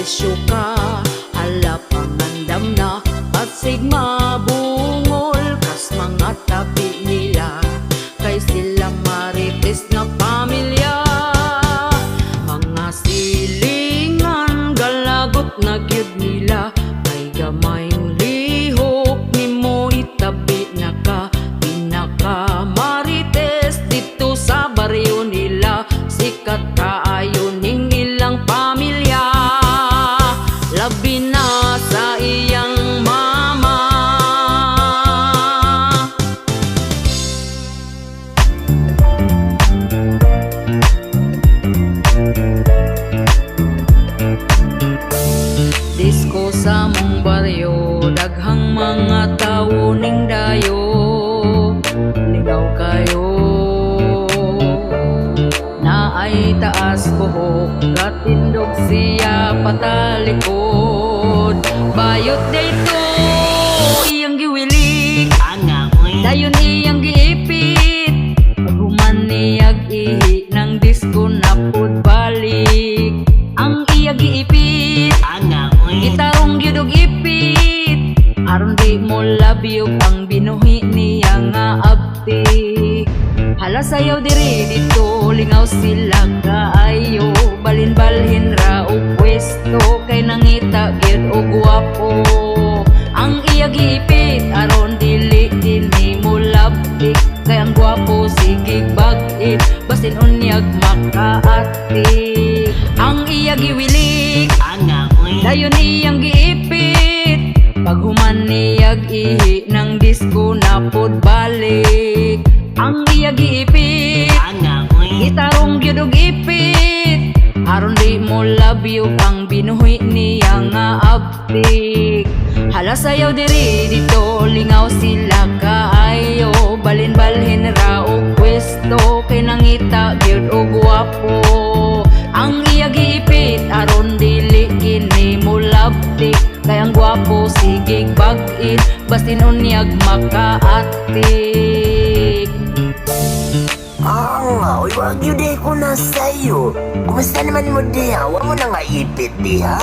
bisyo ka. Hala pangandam na pasig mabungol, kas mga tabi nila kay sila marites nga pamilya. Mga silingan galagot na gyud nila, may gamayng lihok nimo itabi na ka. Pinaka marites dito sa baryo nila, sikat kaayo ning ilang pamilya. Labi na sa iyang mama. Disko sa mong baryo, daghang mga tao ning dayo, ligaw kayo. Naay taas buhok, gatindog siya patalikod. Bayot dayto iyang giwilik, dayon iyang giipit. Paghuman niyag ihi ng disko napod balik. Ang iya giipit, gitarong gyud og ipit, aron di mo labyo ang binuhi niya nga abti. Hala sayaw diri dito, lingaw sila kaayo, balin-balhin ra og pwesto, kay nangita gyud og gwapo. Ang iya giipit aron dili dinhi mo labtik, kay ang gwapo sigig bag-it, basin unyag makaatik. Ang iya giwilik, dayon iyang giipit. Paghuman niyag ihi ng disko napod balik. Ang iya giipit, gitarong gyud og ipit, aron di mo labyo ang binuhi niya nga abtik. Hala sayaw diri dito, lingaw sila kaayo, balin-balhin ra og pwesto, kay nangita gyud og gwapo. Ang iya giipit aron dili kini mo labtik, kay ang gwapo sigig bag-it, basin unyag makaatik. Uy, wag yun di ko na sa'yo. Kumusta naman mo diha? Huwag mo na nga ipit diha.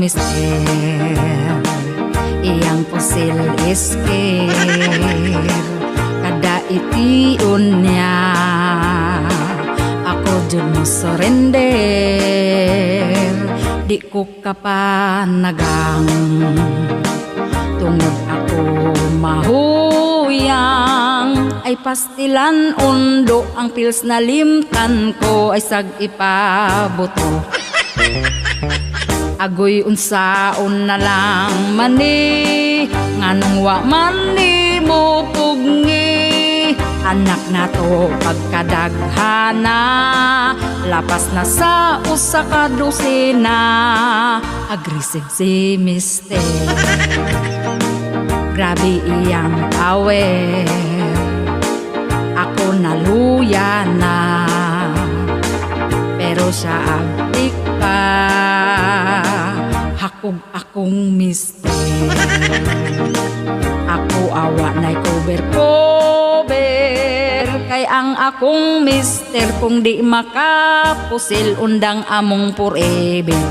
mister, iyang pusil iskir, kada itiun niya, ako dyan mo surrender, di ko kapanagang, tungod ako mahuyang, ay pastilan undo ang pils na limtan ko ay sag ipabuto. Agoy unsaon na lang mani, nganong wa mani mo pugni, anak na to pagkadaghana, lapas na sa usa ka dosena, aggressive si mister, grabe iyang awer, ako naluya na, pero siya abdik pa, hakog akong mister, ako awa na'y cover, kay ang akong mister kung di makapusil undang among forever.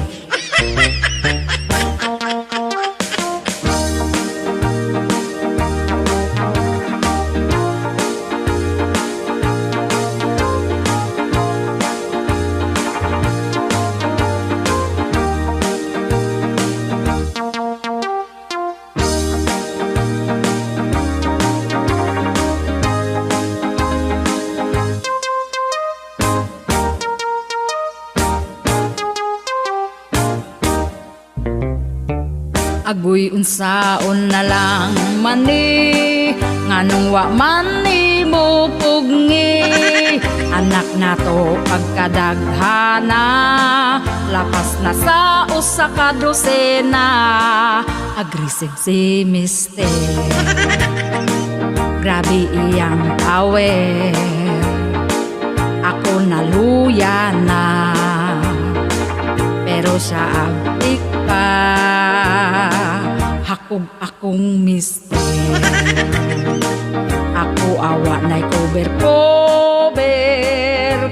Agoy unsaon na lang mani, nganong wa mani mo pugni, anak na to pagkadaghana, lapas na sa usa ka dosena, aggressive si mister, grabe iyang awer, ako naluya na, pero siya abdik pa, hakog akong mister, ako awa na'y cover,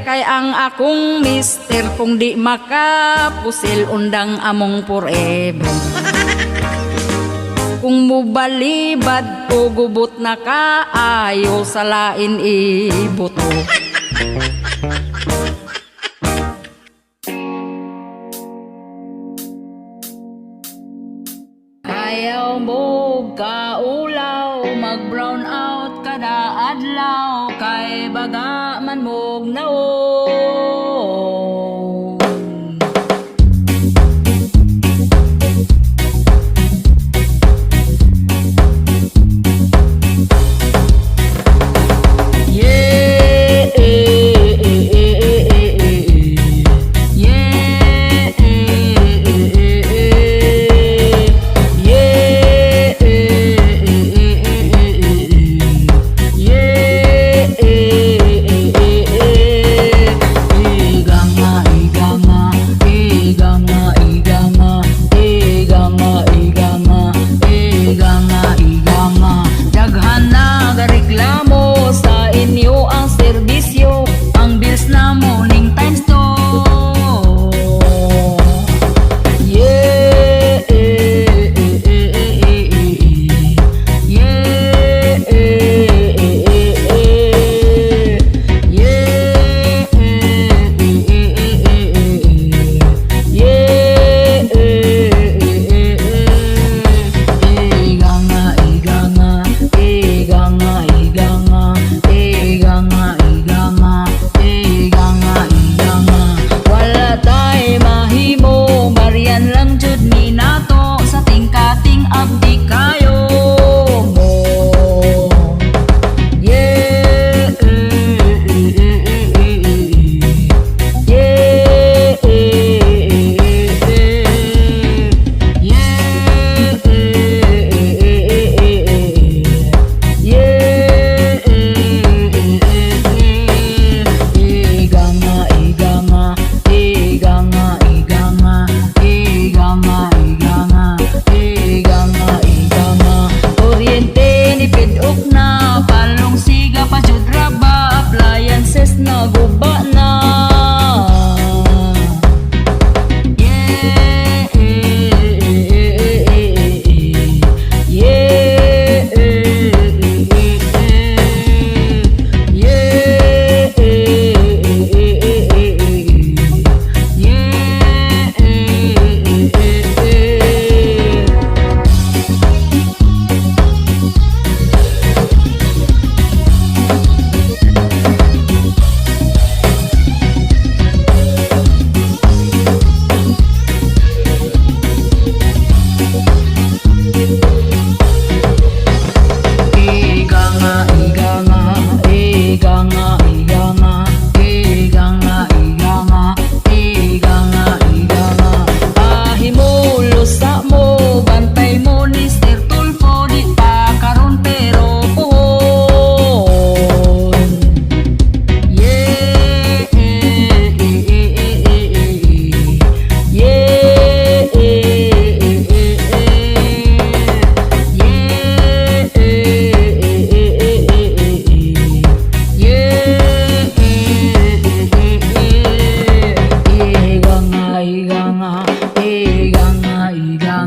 kay ang akong mister kung di makapusil undang among forever. Kung mubalibad ko gubot na kaayo sa lain ibuto. Ayaw mo kaulaw, mag-brown out kada adlaw, kay baga man mog naon. Yeah,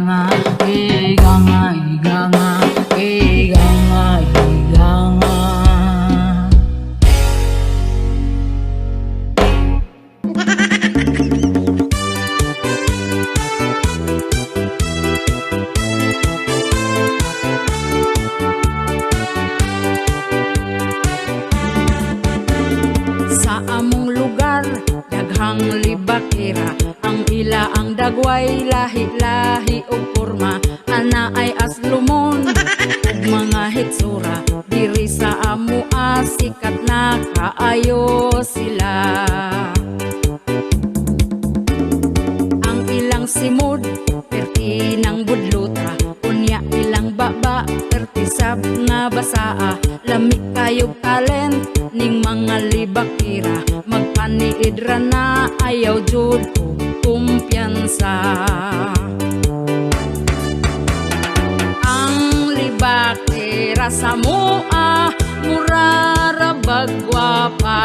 iganga, iganga, iganga, iganga, iganga. Sa among lugar, daghang libakira, ang ila ang dagway, lahi-lahi o porma, ana ay aslumon, ug mga hitsura, diri sa amua sikat na kaayo sila. Ang ilang simod, perti ng budluta, unya ilang baba, pertisab nga basaa, lami kayog talent, ning mga libakira, magpaniid ra na ayaw jud og kumpiyansa. Ang libakira sa mua, mura ra bagwapa.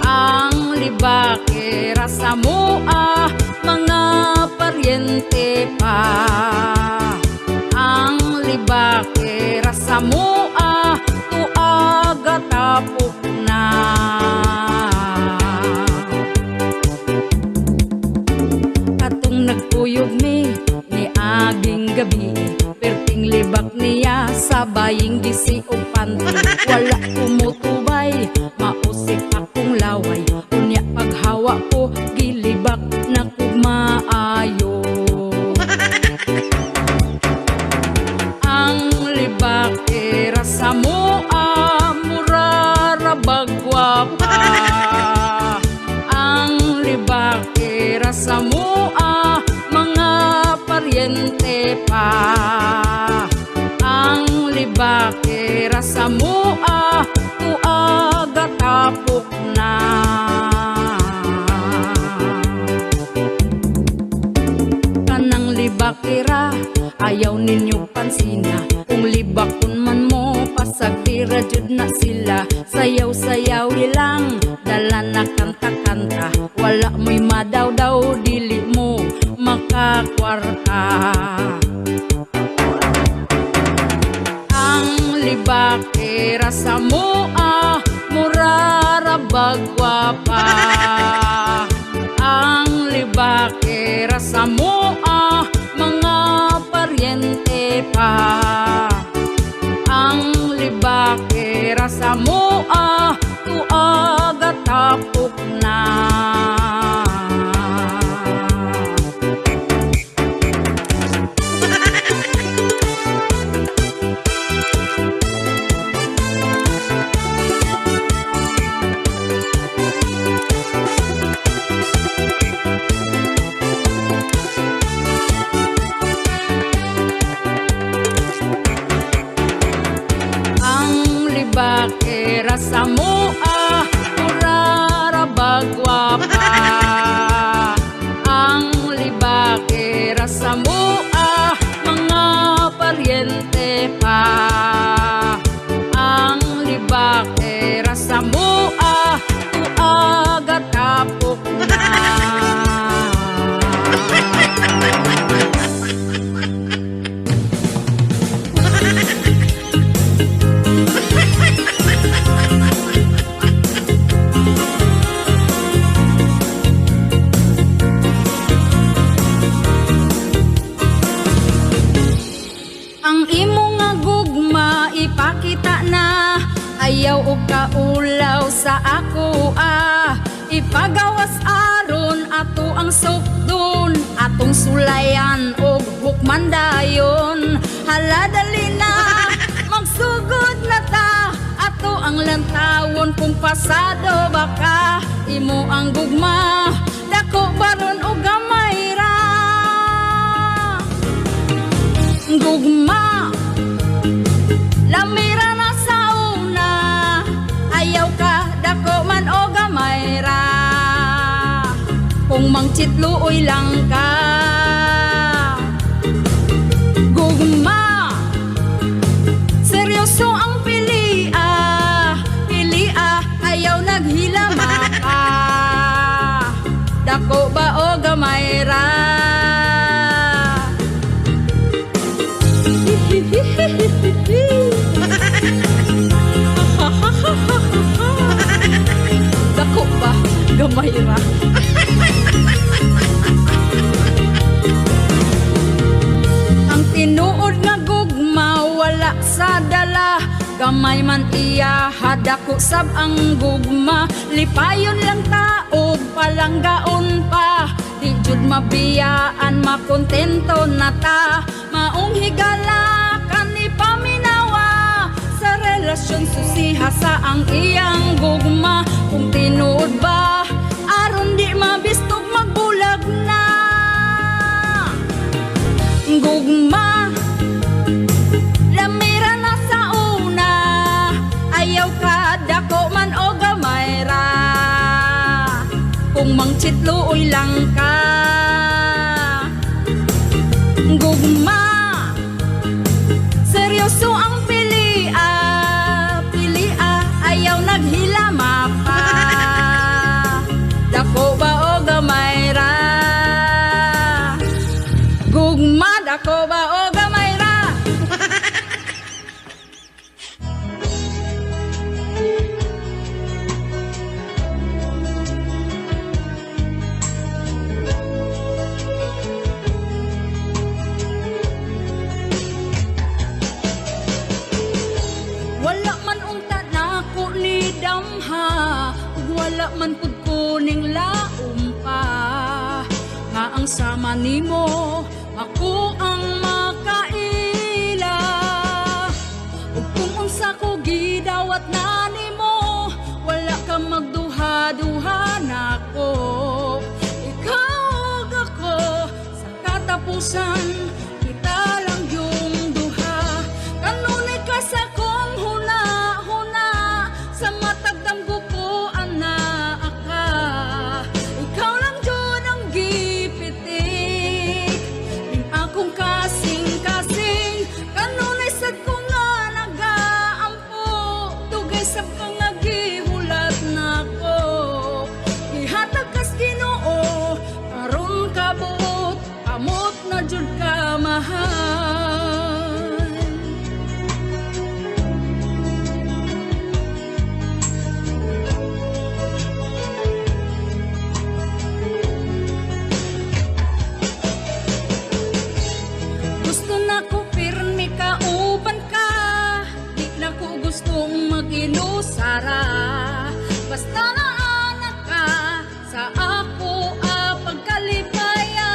Ang libakira sa mua, mga paryente pa. Ang libakira sa mua, tuaga tapok na. Katong nagpuyog ni aging gabi, perting libak niya sa baying gisi o panty. Wala kumutubay, mausik akong laway, unya paghawa ko gilibak na kumaayo. Ang libakira sa mua, mura ra bagwapa. Ang libakira sa mua, mga paryente pa. Ang libakira sa mua, tuaga tapok na. Kanang libakira, ayaw ninyo pansina, kung libakon man mo, pasagtira jud na sila. Sayaw-sayaw hilang, dala na kanta-kanta, wala mo'y madaw-daw, dili mo makakwarta. Ang libakira sa mua, mura ra bagwapa. Ang libakira sa mua, mga paryente pa. Ang libakira sa mua, tuaga tapok na. Libakira sa mua, mura ra bagwapa. Ang libakira sa mua, mga paryente pa. Ang libakira sa mua, tuaga tapok na. Ipakita na, ayaw o kaulaw sa ako ipagawas aron ato ang sukdon, atong sulayan o hukman dayon. Haladali na, magsugod na ta, ato ang lantawon kung pasado baka. Imo ang gugma, dako baron o gamay ra. Gugma, lamira na sa una, ayaw ka, dako man o gamay ra. Kung mangchitluoy lang ka, gugma, seryoso ang pilia, ayaw naghilama ka. Dako ba o gamay ra? Mayra. Ang tinuod nga gugma wala sa dala, gamay man iya hadako sab ang gugma. Lipayon lang taog palanggaon pa, di jud mabiyaan makontento na ta. Maong higala kani paminawa, sa relasyon susiha sa ang iyang gugma. Kung tinuod ba aron di mabistog magbulag na gugma. Lamira na sa una, ayaw ka dako man o gamay ra. Kung mangchitluoy lang ka gugma, seryoso ang pilia, ayaw naghilama pa. Dako ba o gamay ra? Gugma, dako ba o gamay ra? Wala man unta nako ni damha, ug wala man pud kuning laom pa. Nga ang sama nimo, ako ang makaila. Ug kung unsa ko gidawat na nimo, wala ka magduha-duha nako. Ikaw ug ako sa katapusan, kita lang yung duha. Kanunay ka sa kong huna-huna, sa matagdamgo ko anak ka. Ikaw lang dyan ang gipitik, ning akong kasing-kasing. Kanunay sad ko nga nagaampo, tugay sa pangagihulat nako. Ihatag kas Ginoo, karon kabuot, amot na jud ka mahal. Gusto na ko pirmi ka uban ka, di na ko gustong mag-inusara. Basta na anak ka sa ako pagkalipaya.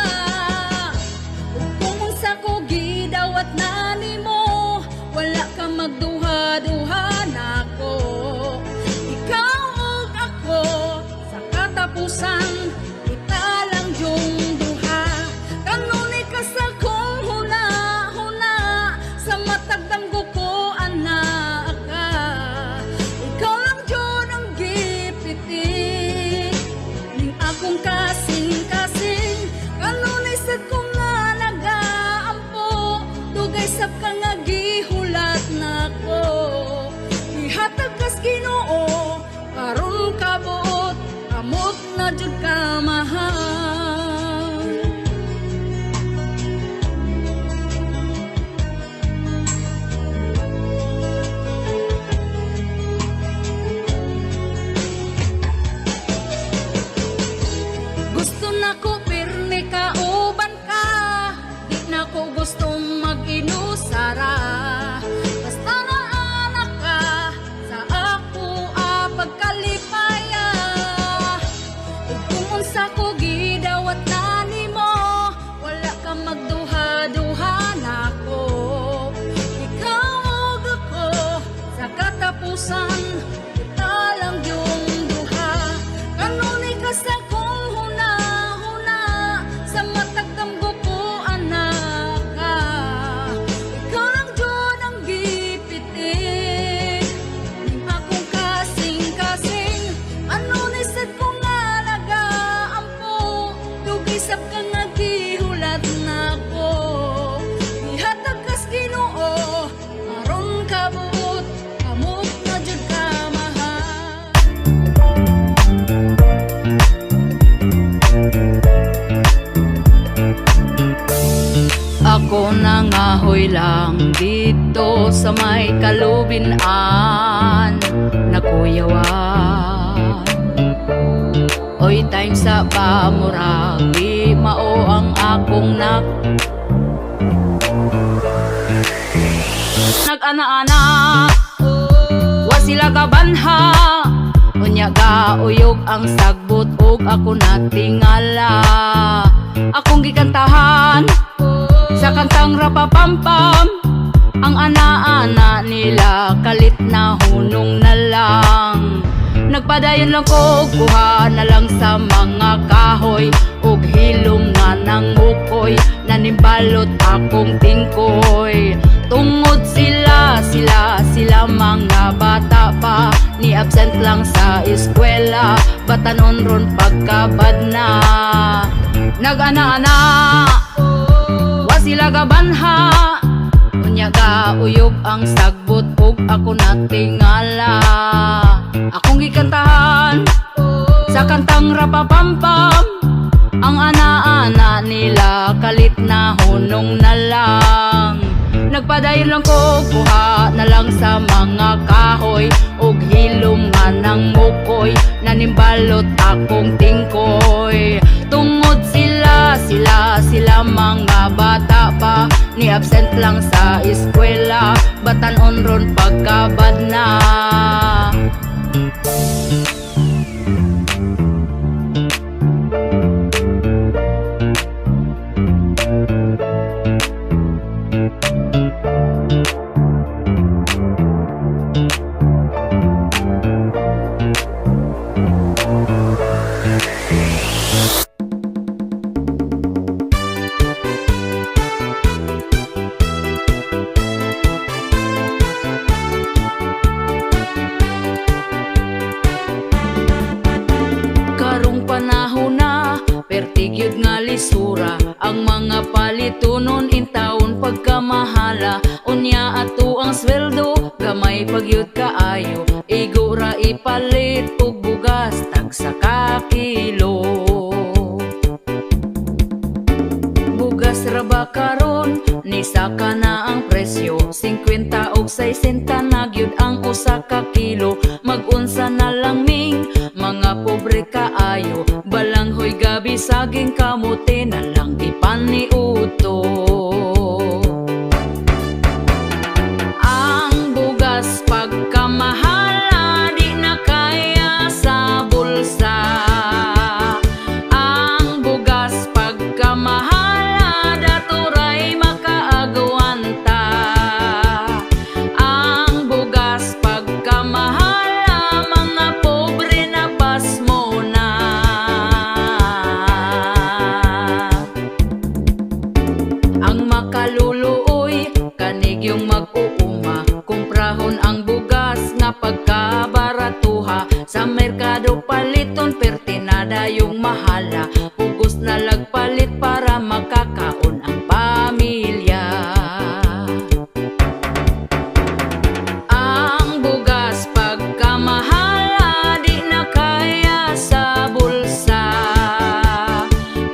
Ug kung unsa ko gidawat na nimo, wala ka magduha-duha nako. Ikaw ug ako sa katapusan, kita lang yung duha. Kanunay ka sa kong huna-huna, sa matagdamgo ko anak ka. Ikaw lang yun ang gipitik, ning akong kasing-kasing. Kanunay sad ko nga nagaampo, dugay sab ka nga gihulat nako. Ihatag kas Ginoo, karon kabuot, amot na jud ka mahal. Gusto na ko pirmi ka uban ka, di na ko gustong mag-inusara. Basta na anak ka sa ako pagkalipaya. Ug kung unsa ko gidawat na nimo, wala ka magduha-duha nako. Ikaw ug ako sa katapusan, kita lang yung duha. Kanunay ka sa kong huna-huna, sa matagdamgo ko anak ka. Ikaw lang dyan ang gipitik, ning akong kasing-kasing. Kanunay sad ko nga nagaampo, dugay sab ka nga gihulat nako. Ihatag kas Ginoo, aron kabuot, amot na jud ka mahal. Ako nangahoy lang dito sa may kalubinan na kuyawan. Oy time sa pamurag di mao ang akong nag-ana-ana wa sila gabanha unya gauyog ang sagbot ug ako natingala akong gikantahan sa kantang rapapampam ang ana-ana nila kalit na hunong na lang nagpadayon lang ko kuha na lang sa mga kahoy ug hilom nga nang ukoy nanimbalot akong tingkoy tungod sila mga bata pa ni absent lang sa eskwela batanon ron pagkabad na nag-ana-ana wa sila gabanha unya gauyog ang sagbot ug ako natingala akong gikantahan sa kantang rapapampam ang ana-ana nila kalit na hunong na lang nagpadayon lang ko kuha na lang sa mga kahoy ug hilom nga nang mukoy nanimbalot akong tingkoy tungod sila mga bata pa ni absent lang sa eskwela batanon ron pagkabad na panahon na pertigyud nga lisura ang mga palitunon in taon pagkamahala unya ato ang sweldo gamay pagyud kaayo igura ipalit og bugas tagsa ka kilo bugas ra ba karon ni saka na ang presyo 50 og 60 na gyud ang usa ka kilo mag-unsa na lang ming mga pobre kaayo balanghoy gabi saging kamote na lang ipaniuto ang bugas pagkamahala di na kaya sa bulsa ang bugas pagkamahala daturay makaagwanta ang bugas pagkamahala mga pobre na pasmo na ang makaluluoy kanig yung mag-uuma kumprahon ang bugas nga pagkabaratuha sa merkado paliton pertinada yung mahala pugos na lagpalit para makakaon ang pamilya ang bugas pagkamahala di na kaya sa bulsa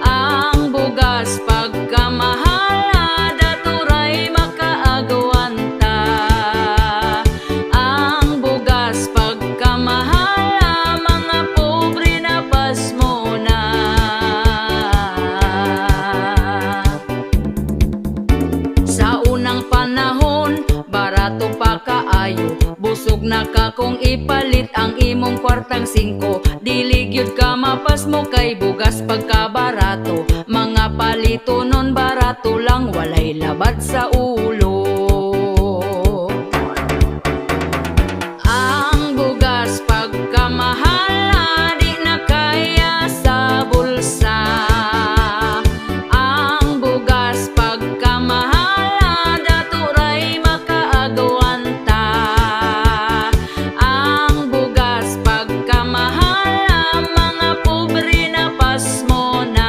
ang bugas pagkamahala daturay makaagwanta ang bugas pagkamahala mga pobre na pasmo na sa unang panahon barato pa kaayo busog na ka kung ipalit ang imong kwartang 5 diligyud ka mapasmo kay bugas pagkabarato mga palitonon barato lang walay labad sa ulo ang bugas pagkamahala di na kaya sa bulsa ang bugas pagkamahala daturay makaagwanta ang bugas pagkamahala mga pobre na pasmo na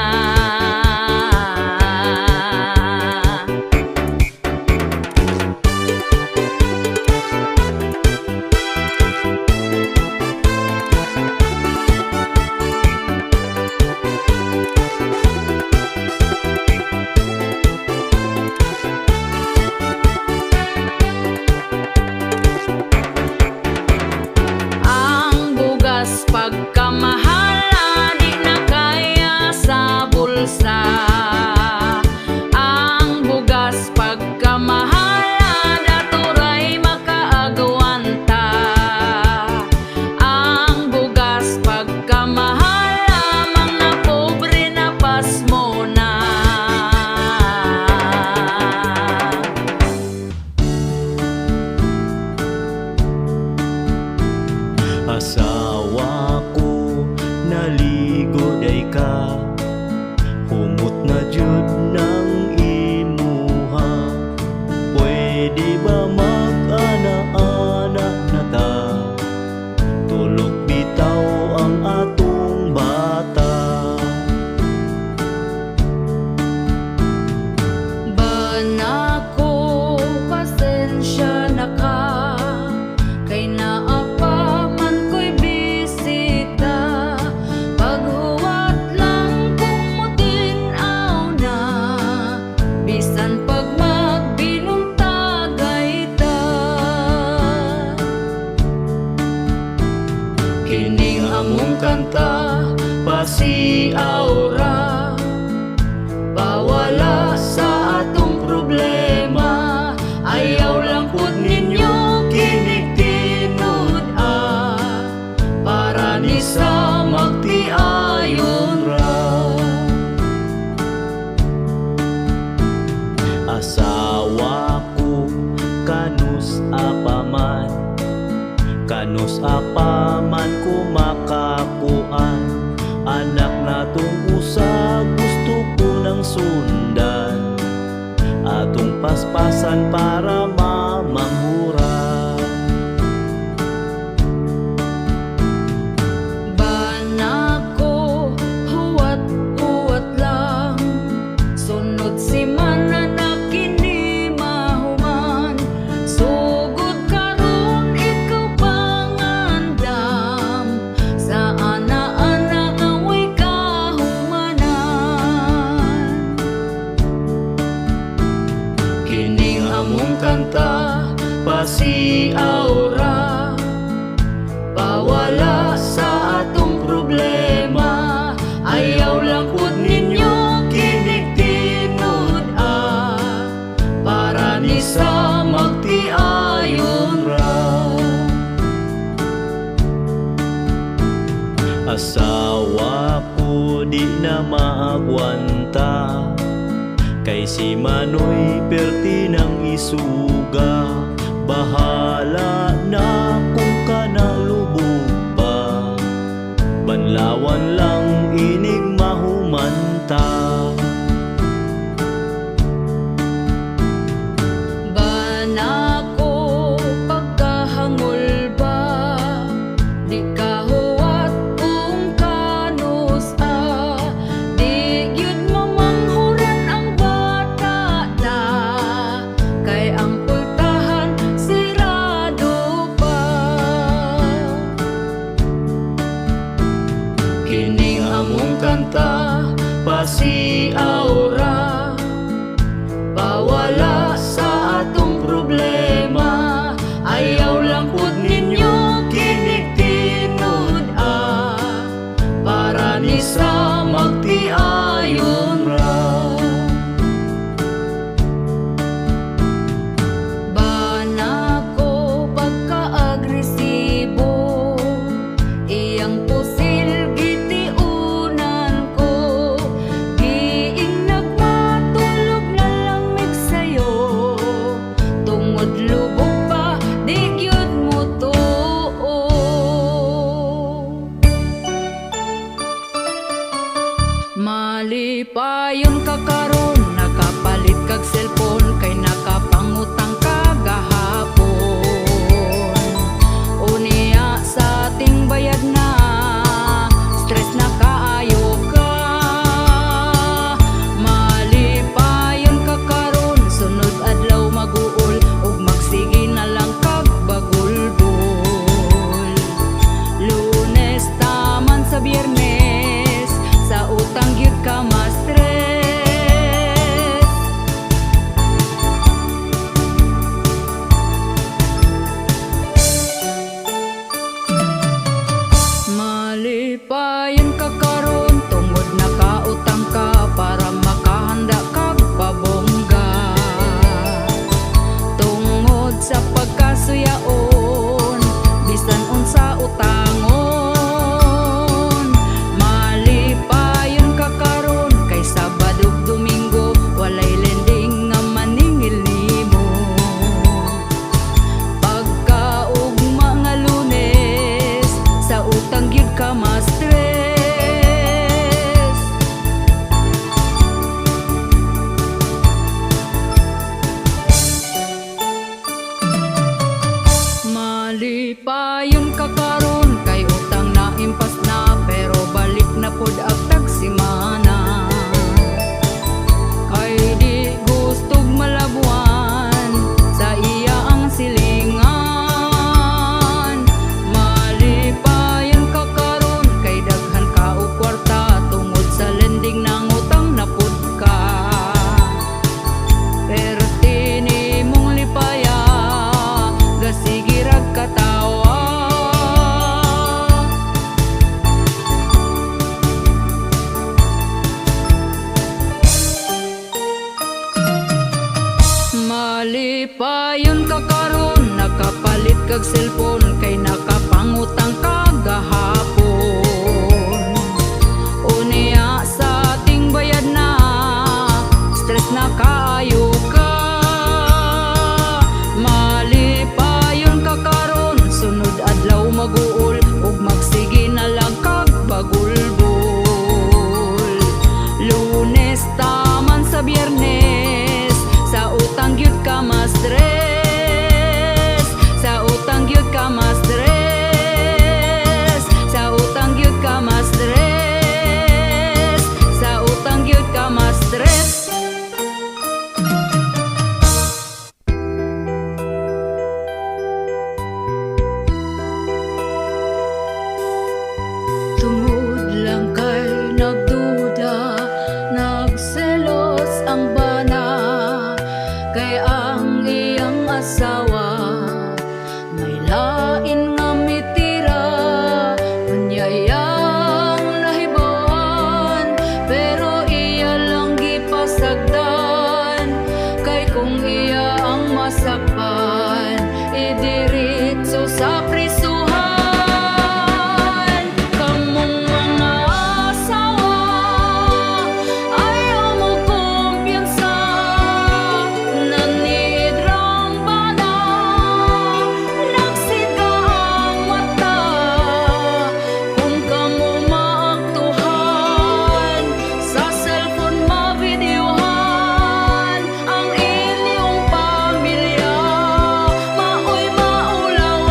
Banako, pasensya na ka, kay naapaman ko'y bisita. Paghuwat lang kung mutinaw na, bisan pag magbinuntagay ta. Kining among kanta, pasiaw ra, pawala sa atong problema. Ayaw lang pud ninyo kinig-tinud para ni sa magtiayon ra. Asawa ko kanus apaman, kanus apaman ko makakuan. Anak natong usa gusto ko nang sundan, atong paspasan para mamangura. Banako, huwat-huwat lang, sunod si mana na kini mahuman. Sugod karon ikaw pangandam, sa ana-ana away kahumanan. Kining among kanta, pasiaw ra, pawala sa atong problema. Ayaw lang pud ninyo kinig-tinud para ni sa magtiayon ra. Asawa ko di na maagwanta, kay si Manoy perti ng isuga. Bahala na kung kanang lubog pa, banlawan lang inig mahumanta. Banako, pagkahangol ba, di kahuwat kung kanus di gyud mamanghuran ang bata da, kay ang pultahan sirado pa. Kining among kanta, pasiaw ra, pawala sa atong problema. Ayaw lang pud ninyo kinig-tinud para ni sa magtiayon ra. Banako, pagka-agresibo, iyang pusil gitiunan ko. Giing nagmatulog na lamig Malipayon ka karon, nakapalit kag cellphone, kay nakapangutang ka gahapon. Unya sa ating bayad na, stress na kaayo ka. Malipayon ka karon, sunod adlaw mag-uol, ug magsige na lang kag bagulbol. Lunes taman sa Biyernes, sa utang gyud ka ma-stress, sa utang gyud ka ma-stress, sa utang gyud ka ma-stress, sa utang gyud ka ma-stress. Tungod lang kay nagduda, nagselos ang bana, kay ang iyang asawa may lain nga mitira. Unyayang nahibawan, pero iya lang gipasagdan, kay kung iya ang masakpan, idiritso sa prisuhan. Kamong mga asawa, ayaw mo kumpiyansa, nanidrang bana, nagsiga ang mata. Kung kamo maaktuhan, sa cellphone mabidyuhan, ang inyong pamilya, maoy maulawan.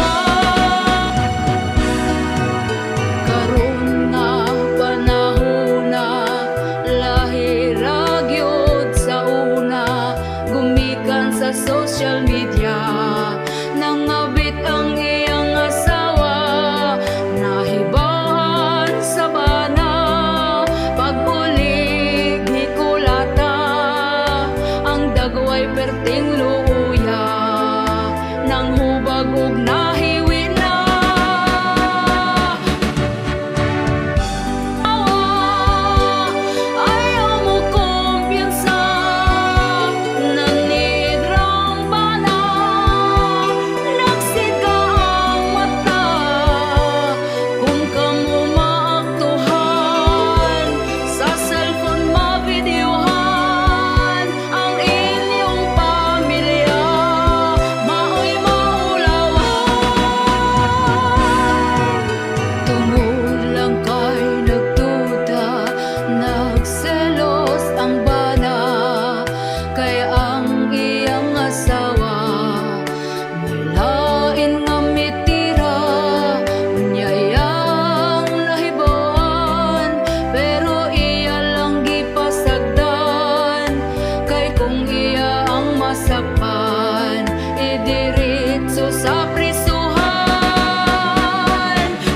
Karon nga panahon na, lahi ra gyud sa una, gumikan sa social media, nangabit ang iyang asawa, nahibaan sa bana, pag-ulig ni kulata, ang dagway perting luya, nang hubag ug nahiwi na. Ayaw mo kumpiyansa, nanidrang bana, nagsiga ang mata. Kung kamo maaktuhan, sa cellphone mabidyuhan, ang inyong pamilya, maoy maulawan. Tungod lang kay nagduda, nagselos ang bana, kay ang iyang asawa may lain nga mitira. Unyayang nahibawan, pero iya lang gipasagdan, kay kung iya ang masakpan, idiritso sa prisuhan.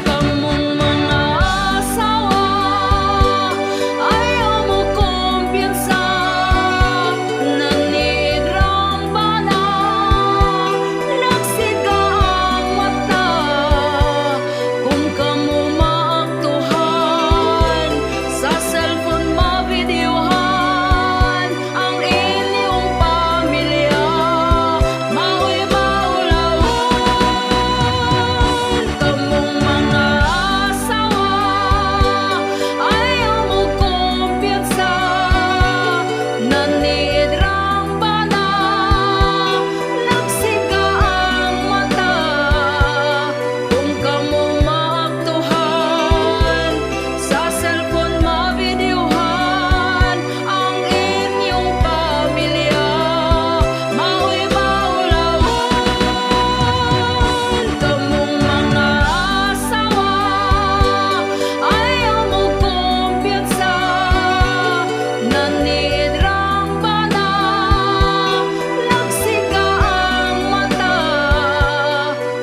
Kamong mga asawa, ayaw mo kumpiyansa, nanidrang bana, nagsiga ang mata. Kung kamo maaktuhan, sa cellphone mabidyuhan, ang inyong pamilya, maoy maulawan. Kamong mga asawa, ayaw mo kumpiyansa, nanidrang bana, nagsiga ang mata. Kung kamo maaktuhan, sa cellphone mabidyuhan, ang inyong pamilya, maoy maulawan. Kamong mga asawa, ayaw mo kumpiyansa, nanidrang bana, nagsiga ang mata.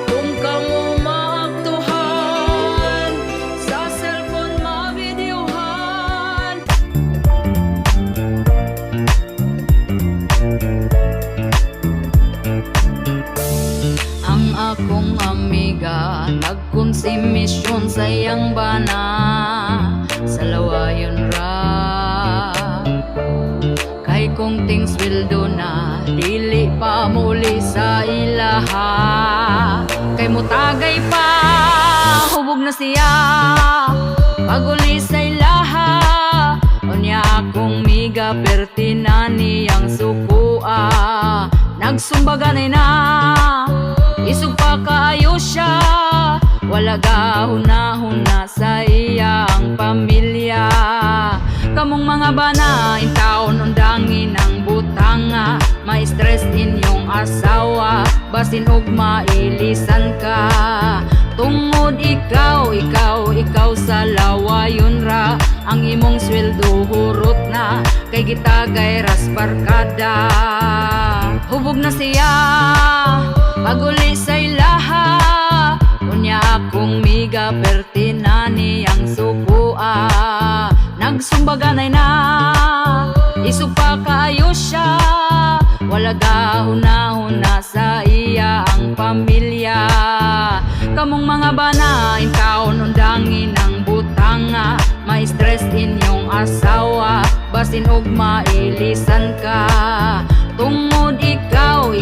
Kung kamo maaktuhan, sa cellphone mabidyuhan. Ang akong amiga nagkonsumisyon sa iyang bana, sa lawayon ra, kay kung konting sweldo na dili pa muli sa ilaha. Kay mutagay pa hubog na siya paguli sa ilaha. Unya akong miga pertinani ang sukua. Nagsumbaganay na isog pa kaayo siya. Wala gahuna-huna sa iyang pamilya. Kamong mga bana in taon undangin ang butanga. Ma-stress inyong asawa basin og mailisan ka. Tungod ikaw sa lawayon ra. Ang imong sweldo hurot na kay gitagay ras barkada. Hubog na siya paguli sa ilaha. Unya akong miga pertinani ang sukua. Nagsumbaganay na isog pa kaayo siya. Wala gahuna-huna sa iya ang pamilya. Kamong mga bana in taon undangin ang butanga. Ma-stress inyong asawa basin og mailisan ka. Tungod ikaw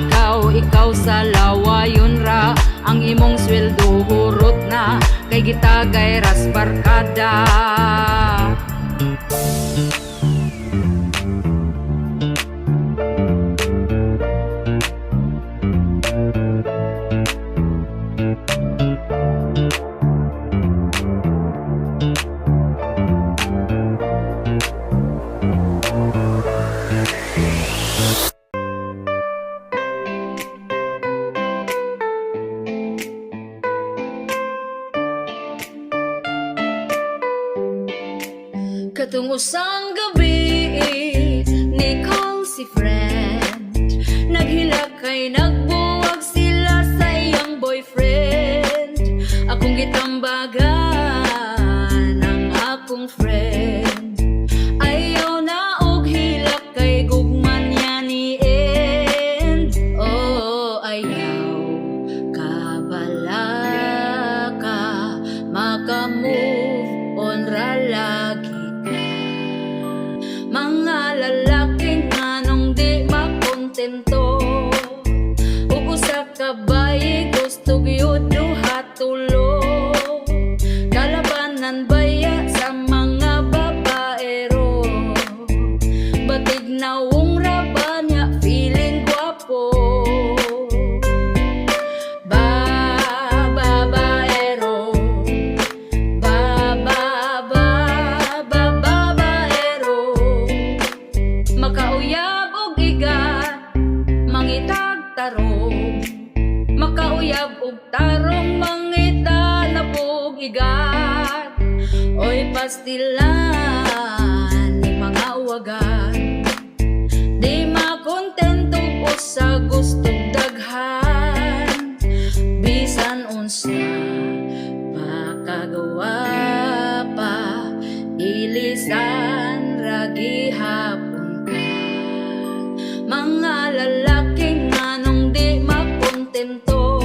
sa lawayon ra. Ang imong sweldo hurot na kay gitagay ras barkada. Katong usang gabi, ni call si friend. Naghilakay, nagbuwag sila sa iyang boyfriend. Akong gitambagan ang akong friend. Ayaw na og hilakay, gugman niya ni end. Oh, ayaw kabala ka, maka-move on ra lagi. Mga lalaking anong di makontento. Ug usa ka bayi gusto gyud duha tulo. Kalabanan baya sa mga babaero. Batig na ra ba niya feeling guwapo. Babaero, makauyab og igat, mangitag tarong. Makauyab og tarong, mangita na pug igat. Oy pastilan ni mga uwagan. Di makontento ko sa gustong daghan. Bisan unsa makagawa pa, ilisan ragi hapon ka. Mga lalaking anong di makontento.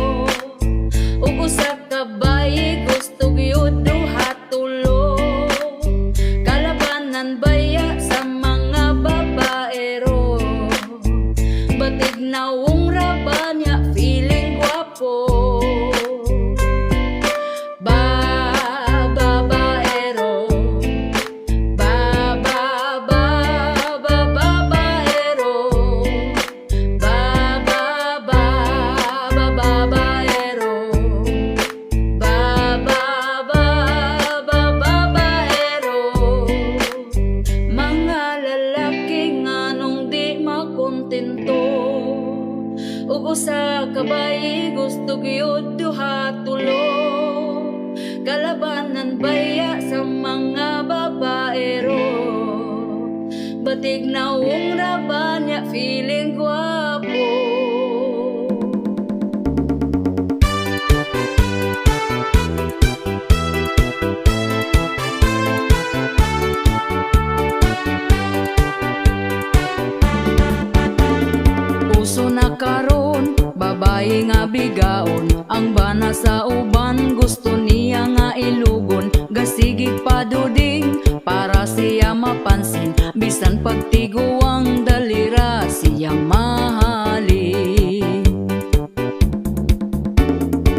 Ug usa ka bayi gusto gyud duha tulo. Kalabanan baya sa mga babaero. Batig na ra ba niya feeling guwapo. Babaero, mga lalaking anong di makontento. Ug usa ka bayi gusto gyud duha tulo. Kalabanan baya sa mga babaero. Batig na ra ba niya feeling guwapo. Uso na karon, babae nga bigaon. Ang bana sa uban gusto niya nga ilugon. Gasigig pa duding para siya mapansin. Bisan pagtiguang dali dalira siyang mahalin.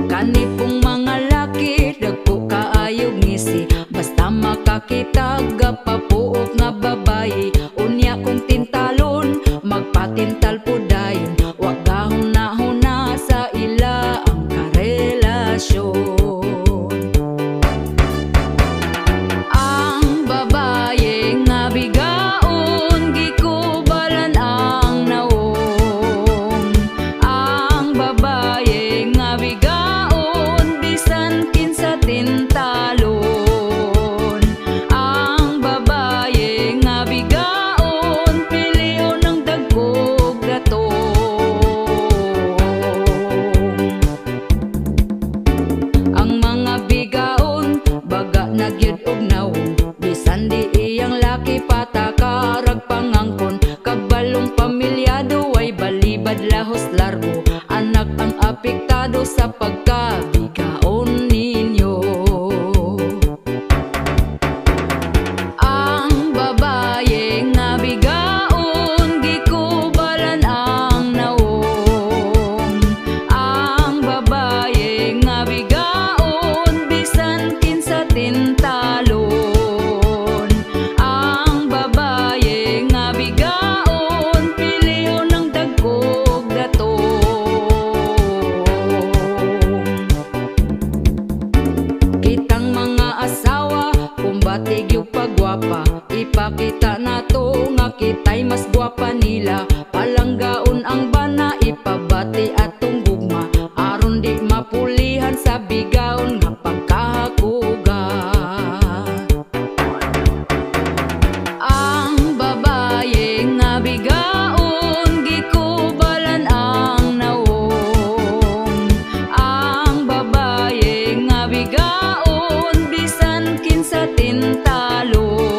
Kani pong mga laki dagko kaayog ngisi, basta makakitag papuok nga babayi. Unya kong tintalon magpatintal po dayon, wag gahuna-huna sa ila ang karelasyon. Ang babaye nga bigaon gikubalan ang naong. Ang babaye nga bigaon bisan kinsa tintalon. Ang babaye nga bigaon piliyon ng dagkog datong. Ang mga bigaon baga nagyud og nawong, bisan di iyang laki patakarag pangangkon. Kabalong pamilyado ay balibad lahos largo, anak ang apektado sa pagkabigaon ninyo. Ang babaye nga bigaon gikubalan ang naong. Ang babaye nga bigaon bisan kinsa tintalon. Ang babaye nga bigaon piliyon ng dagkog datong. Kitang mga asawa kumbatig yung pagwapa, ipakita nato nga kita'y mas gwapa nila. Palanggaon ang bana ipabati atong gugma, aron di mapulihan sa bigaon nga pagkahakuga. Ang babaye nga bigaon gikubalan ang naong. Ang babaye nga bigaon bisan kinsa tintalon.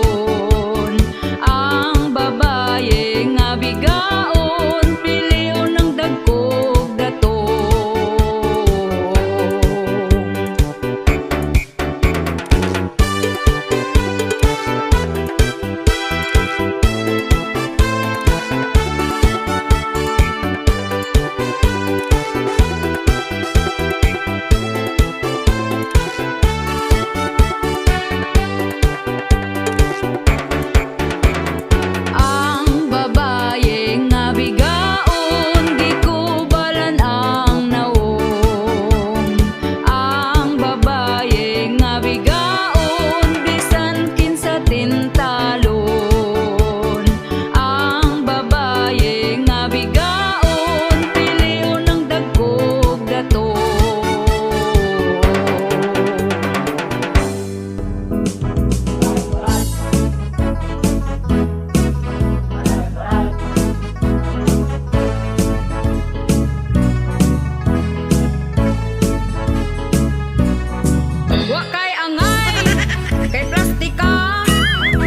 Ang babaye nga bigaon piliyon ng dagkog datong. Ang babaye nga bigaon gikubalan ang naong. Ang babaye nga bigaon bisan kinsa tintalon. Ang babaye nga bigaon piliyon ng dagkog datong. Wa kay angay kay plastika,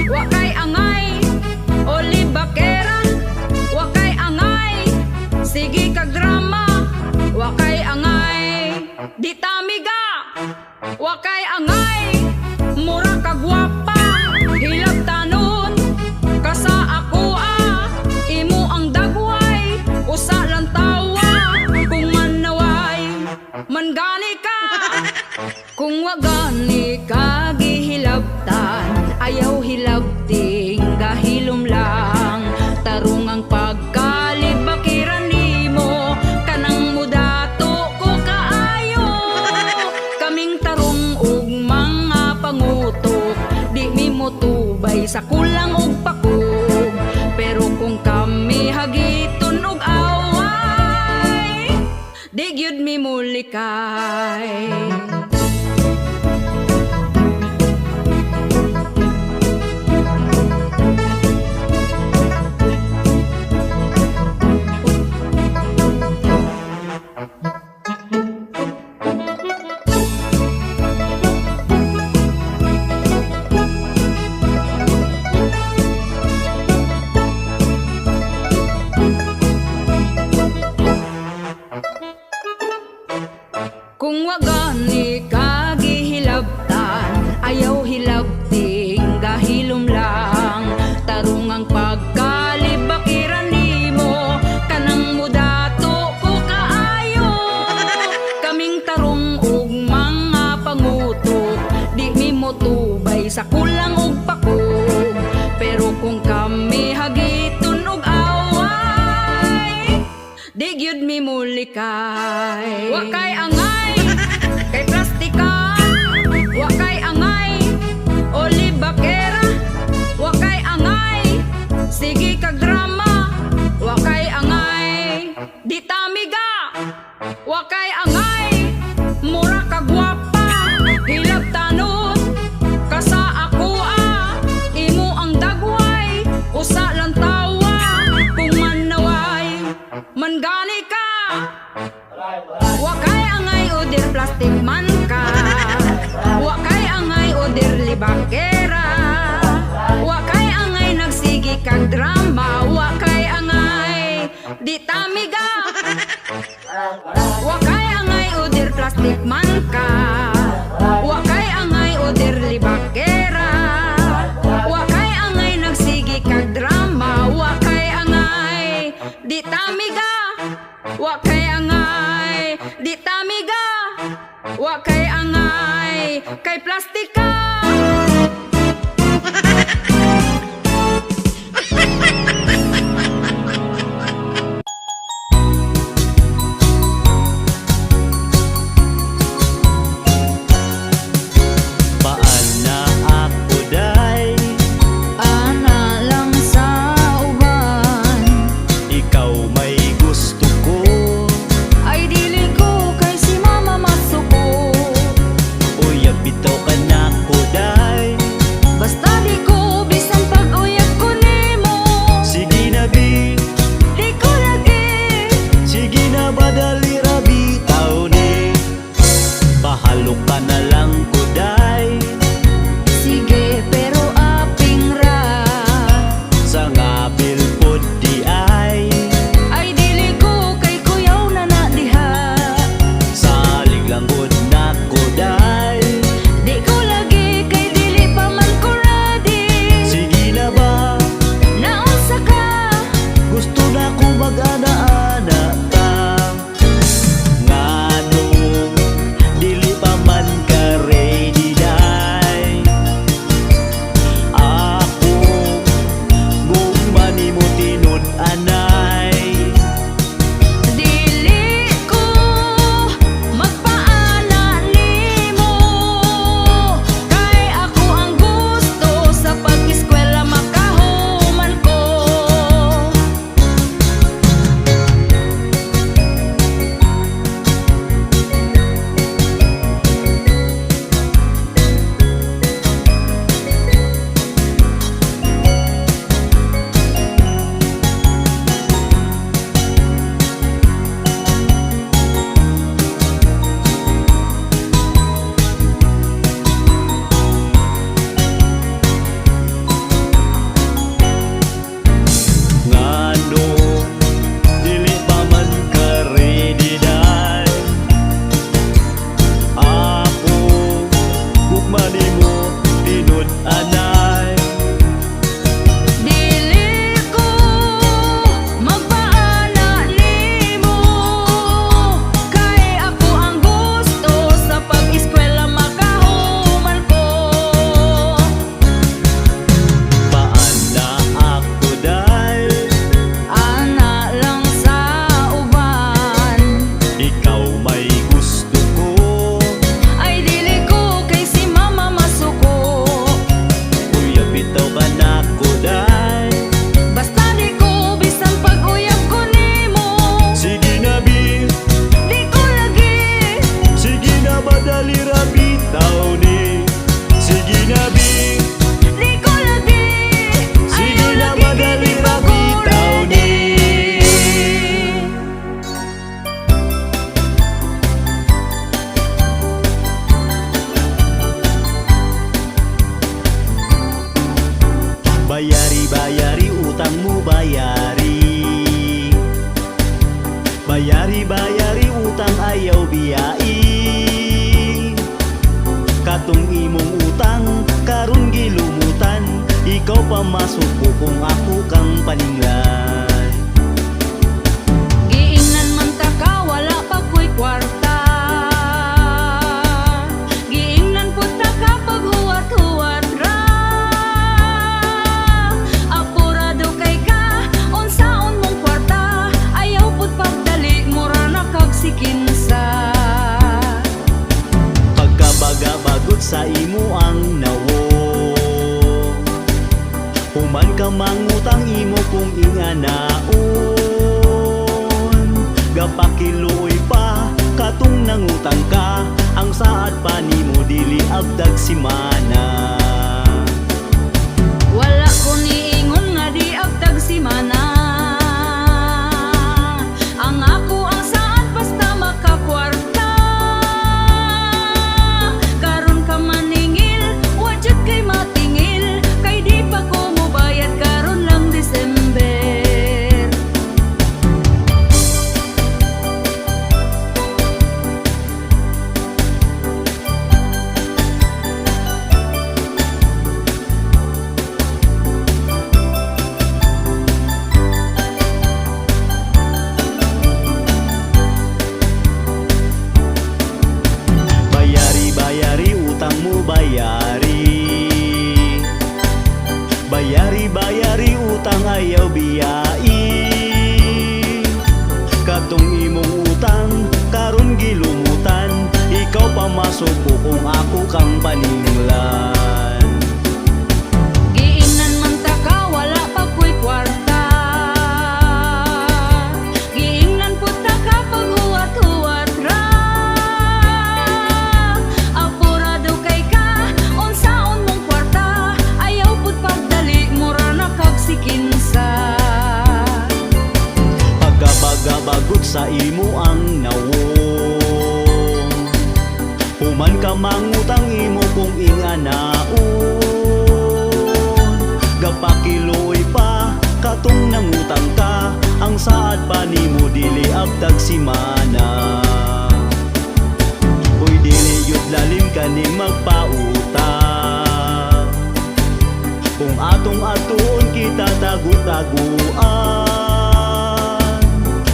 wa kay angay olibakera, wa kay angay sige kag drama, wa kay angay di tamiga, wa kay angay mura kag gwapa, hilab tanon kasa ako imo ang dagway usa lang tawa kung manaway mangani ka. Kung wagani ka gihilabtan, ayaw hilabting gahilom lang. Tarong ang pagkalibakiran nimo, kanang mudato ko kaayo. Kaming tarong ug mga pangutok, di mi motubay sa kulang ug pakog. Pero kung kami hagiton og away, di gyud mi mulikay. Kung wagani ka gihilabtan, ayaw hilabting gahilom lang. Tarong ang pagkalibakiran ni di gyud mi mulikay. Wa kay angay, kay plastikan, wa kay angay, olibakera, wa kay angay, sige kag drama, wa kay angay, di tamiga, wa kay angay, mura ka gwapa, hilab tanod, kasa ako imo ang dagway, usa lang tawa, kung manaway, mangani ka, wa kay angay udir plastic man ka, wa kay angay udir libakera, wa kay angay nagsigi kag drama, wa kay angay di tamiga, wa kay angay udir plastic man ka, wa kay angay udir libakera, wa kay angay nagsigi kag drama, wa kay angay di tamiga, wa kay angay di tamiga, wa kay angay kay plastika. Paan na ako day, Ana lang sa uban, ikaw may gusto ko. ay dili ko kay si mama masuko. Uyab bitaw ka na ko day, Basta di ko bisan pag-uyab ko nimo, sige na bi, di ko lagi. sige na badali ra bitaw ni. Bahalo ka na lang ko day, Sige pero aping ra, sa ngabil pod di ay. ay dili ko kay kuyaw na na diha. Salig lang gud na ko day, Di ko lagi kay dili pa man ko ready. sige na ba, Naunsa ka, gusto na ko mag-ana-ana ka. Ngano dili pa man ka ready day, ako gumani mo tinud anay. dili ko magpaala nimo, kay ako ang gusto sa pag-eskwela makahuman ko. Ngano dili pa man ka ready day, ako gumani mo tinud anay. Dili ko magpaala nimo, kay ako ang gusto sa pag-eskwela makahuman ko. Paan na ako day, Ana lang sa uban, ikaw may gusto ko. ay dili ko kay si mama masuko. Kuya bitaw ka na ko day, Basta di ko bisan pag-uyab ko nimo, sige na bi, di ko lagi. sige na badali ra bitaw ni. Sige na bi, Di ko lagi, sige ayaw na lagi, badali di ra pa ko bitaw ni. Bayari utangmu bayari, bayari utang ayaw biyai. Katong imong utang karon gilumutan, ikaw pa masuko kung ako kang paninglan. giingnan man ta ka, wala pa ko'y kwarta. Giingnan pud ta ka pag huwat-huwat ra. Apurado kay ka, unsaon mong kwarta, ayaw pud pagdala. pa nimo dili abdag simana. Wala ko niingon nga di abtag si mana. Ang ako ang saan basta makakwarta. Karon ka maningil, wajud kay matingil. Kay di pa ko mo bayad karon lang December. Bayari utang mo bayari. Bayari utang ayaw biyai. Katong imong utang karon gilumutan. Ikaw pa masuko kung ako kang paninglan. Giingnan man ta ka, wala pa ko'y kwarta. Giingnan po ta ka pag uwat-uwat ra. Apurado kay ka, unsaon mong kwarta. Ayaw pud pagdali, mura na kag sikinsa. Pagkabaga-bagot sa imo ang nawong. Human ka mangutang imo kung inganaon. Gapakiloy pa katong nangutang ka. Ang saad pa nimo dili abtag simana. Uy dili yud lalim kaning magpautang. Kung atong atuon kita tagu-taguan.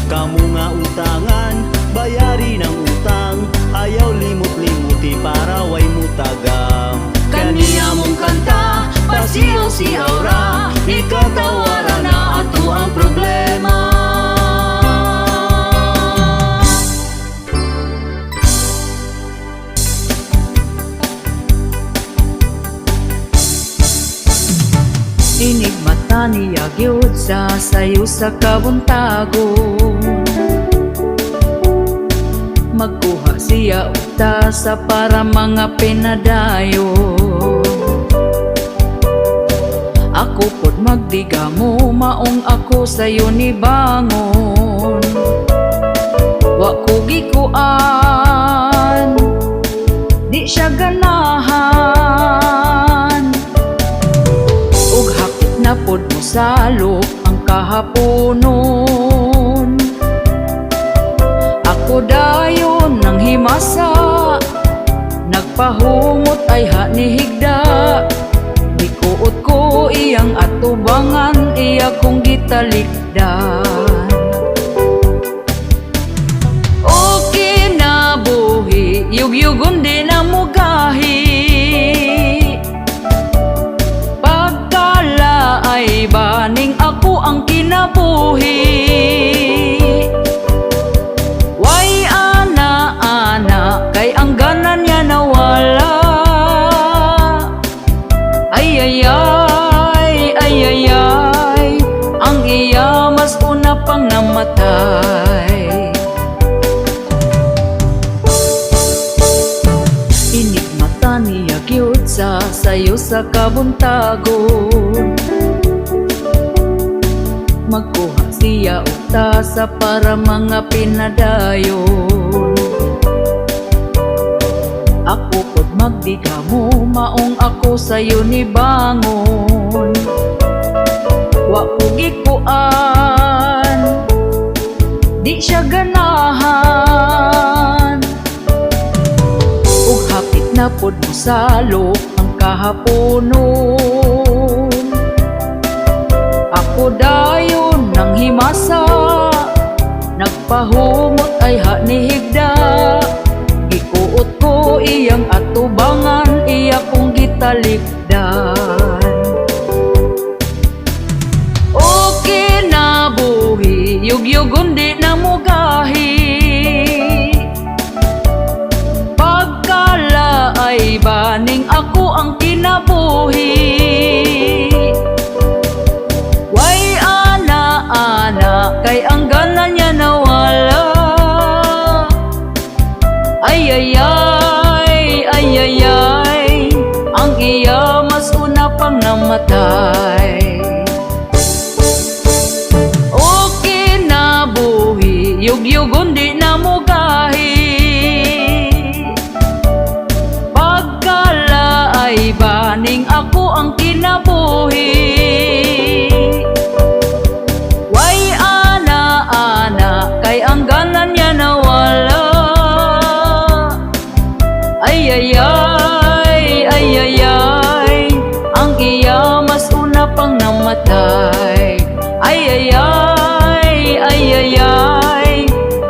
Kamu nga utangan, bayari ng utang. Ayaw limot-limuti para way mutagam. Kaniya mong kanta, pasiyaw-siyaw ra. Ikaw tawara na ato ang problema. Inig mata niya gyud sa sayo sa kabuntagon. Magkuha siya uta sa para mga pinadayon. Ako pod magdigamo, maong ako sayo ni bangon. Wa ko gikuan, di siya ganahan. Ug hakot na pod mo salok ang kahaponon. Ako dayon nang himasa, nagpahumot ay hanihigda. Dikuot ko iyang atubangan, iya kong gitalikdan. Okay na buhi, yugyugon din ang mugahi. Pagkala ay baning ako ang kinabuhi. Why ana kay ang ganan niya nawala. Ay ang iya mas una pang namatay. Inig mata niya gyud sa sayo sa kabuntagon. Magkuha siya uta sa para mga pinadayon. Ako pod magdigamo, maong ako sayo ni bangon. Wa ko gikuan, di siya ganahan. Ug hapit na pod mo salok ang kahaponon. Ako dayon nang himasa, nagpahumot ay hanihigda. Gikuot ko iyang atubangan, iya kong gitalikdan. Okay na buhi, yugyugon di na mugahi. Pagkala ay baning ako ang kinabuhi. Why ana kay ang gana niya nawala. Ay di na mugahi. Pagkala ay baning ako ang kinabuhi. Way ana kay ang ganan niya nawala. Ay ay ay, ay ay ay, ang iya mas una pang namatay. Ay ay ay, ay ay ay,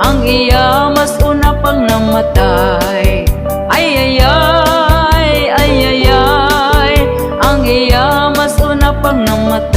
ang iya mas una pang namatay. Ay ay ay, ay ay ay, ang iya mas una pang namatay.